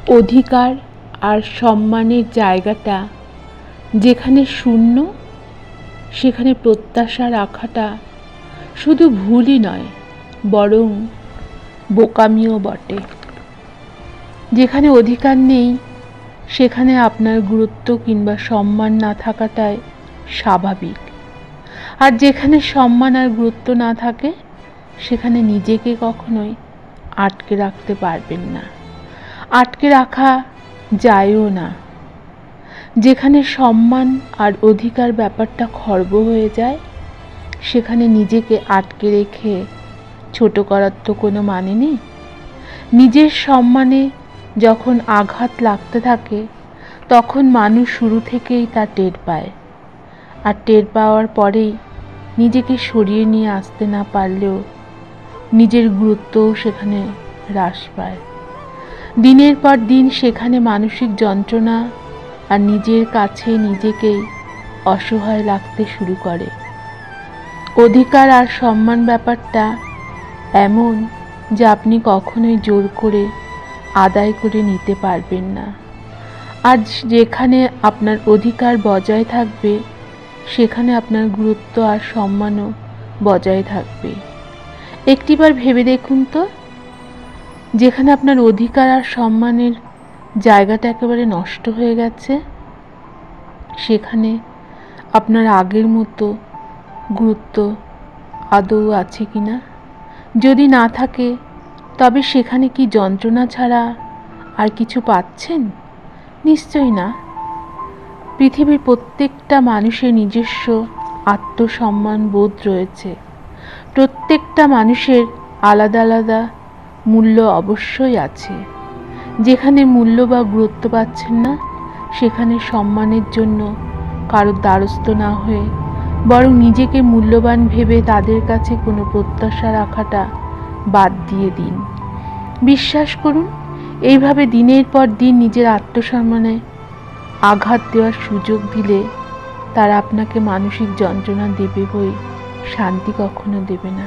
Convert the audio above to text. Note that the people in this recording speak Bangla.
অধিকার আর সম্মানের জায়গাটা যেখানে শূন্য, সেখানে প্রত্যাশা রাখাটা শুধু ভুলই নয়, বরং বোকামিও বটে। যেখানে অধিকার নেই, সেখানে আপনার গুরুত্ব কিংবা সম্মান না থাকাটাই স্বাভাবিক। আর যেখানে সম্মান আর গুরুত্ব না থাকে, সেখানে নিজেকে কখনোই আটকে রাখতে পারবেন না, আটকে রাখা যায়ও না। যেখানে সম্মান আর অধিকার ব্যাপারটা খর্ব হয়ে যায়, সেখানে নিজেকে আটকে রেখে ছোট করার তো কোনো মানে নেই। নিজের সম্মানে যখন আঘাত লাগতে থাকে, তখন মানুষ শুরু থেকেই তা টের পায়। আর টের পাওয়ার পরেই নিজেকে সরিয়ে নিয়ে আসতে না পারলেও নিজের গুরুত্বও সেখানে হ্রাস পায়। দিনের পর দিন সেখানে মানসিক যন্ত্রণা আর নিজের কাছে নিজেকেই অসহায় লাগতে শুরু করে। অধিকার আর সম্মান ব্যাপারটা এমন যে আপনি কখনোই জোর করে আদায় করে নিতে পারবেন না। আর যেখানে আপনার অধিকার বজায় থাকবে, সেখানে আপনার গুরুত্ব আর সম্মানও বজায় থাকবে। একটিবার ভেবে দেখুন তো, যেখানে আপনার অধিকার আর সম্মানের জায়গাটা একেবারে নষ্ট হয়ে গেছে, সেখানে আপনার আগের মতো গুরুত্ব আদৌ আছে কিনা? যদি না থাকে, তবে সেখানে কি যন্ত্রণা ছাড়া আর কিছু পাচ্ছেন? নিশ্চয়ই না। পৃথিবীর প্রত্যেকটা মানুষের নিজস্ব আত্মসম্মান বোধ রয়েছে। প্রত্যেকটা মানুষের আলাদা আলাদা মূল্য অবশ্যই আছে। যেখানে মূল্য বা গুরুত্ব পাচ্ছেন না, সেখানে সম্মানের জন্য কারোর দ্বারস্থ না হয়ে বরং নিজেকে মূল্যবান ভেবে তাদের কাছে কোনো প্রত্যাশা রাখাটা বাদ দিয়ে দিন। বিশ্বাস করুন, এইভাবে দিনের পর দিন নিজের আত্মসম্মানে আঘাত দেওয়ার সুযোগ দিলে তারা আপনাকে মানসিক যন্ত্রণা দেবে বই শান্তি কখনো দেবে না।